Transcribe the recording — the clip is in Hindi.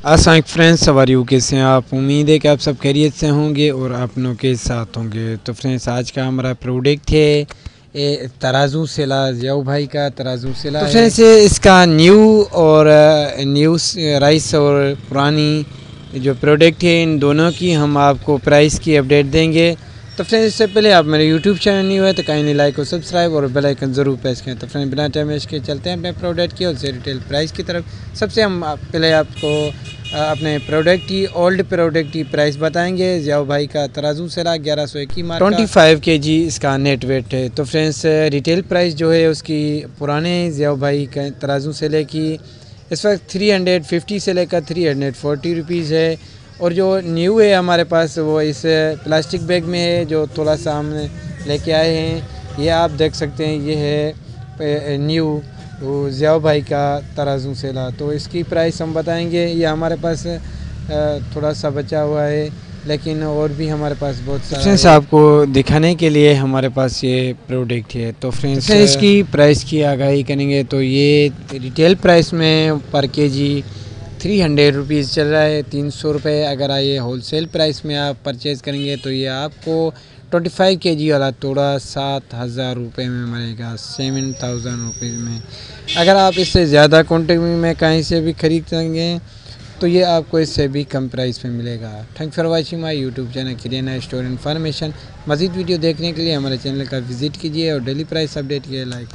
अस्सलाम फ्रेंड्स, सवारी कैसे हैं आप। उम्मीद है कि आप सब खैरियत से होंगे और अपनों के साथ होंगे। तो फ्रेंड्स, आज का हमारा प्रोडक्ट है तराजू सेला, जियाऊ भाई का तराजू सेला। तो फ्रेंड्स, इसका न्यू और न्यू राइस और पुरानी जो प्रोडक्ट है, इन दोनों की हम आपको प्राइस की अपडेट देंगे। तो फ्रेंड्स, इससे पहले आप मेरे यूट्यूब चैनल नहीं हुए तो काइंडली लाइक और सब्सक्राइब और बेल आइकन ज़रूर प्रेस करें। तो फ्रेंड्स, बिना टाइम वेस्ट के चलते हैं अपने प्रोडक्ट की और से रिटेल प्राइस की तरफ। सबसे हम पहले आपको अपने प्रोडक्ट की ओल्ड प्रोडक्ट की प्राइस बताएंगे। जियाऊ भाई का तराजू सेला 1101 की मार्का 25 kg इसका नेट वेट है। तो फ्रेंड्स, रिटेल प्राइस जो है उसकी पुराने जियाऊ भाई के तराजू सेले की इस वक्त 350 से लेकर 340 रुपीज़ है। और जो न्यू है हमारे पास वो इस प्लास्टिक बैग में है, जो थोड़ा सा हम लेके आए हैं। ये आप देख सकते हैं, ये है न्यू जियाऊ भाई का तराजू सेला। तो इसकी प्राइस हम बताएंगे। ये हमारे पास थोड़ा सा बचा हुआ है, लेकिन और भी हमारे पास बहुत सारा फ्रेंड्स आपको दिखाने के लिए हमारे पास ये प्रोडक्ट है। तो फ्रेंड्स, इसकी प्राइस की आगाही करेंगे तो ये रिटेल प्राइस में पर केजी 300 रुपीज़ चल रहा है, 300 रुपये। अगर ये होलसेल प्राइस में आप परचेज़ करेंगे तो ये आपको 25 kg वाला तोड़ा 7,000 रुपये में मिलेगा, 7,000 रुपीज़ में। अगर आप इससे ज़्यादा क्वांटिटी में कहीं से भी खरीदेंगे तो ये आपको इससे भी कम प्राइस में मिलेगा। Thanks for watching my YouTube channel kirana store information. मज़ीद वीडियो देखने के लिए हमारे चैनल का विज़िट कीजिए और डेली प्राइस अपडेट के लाइक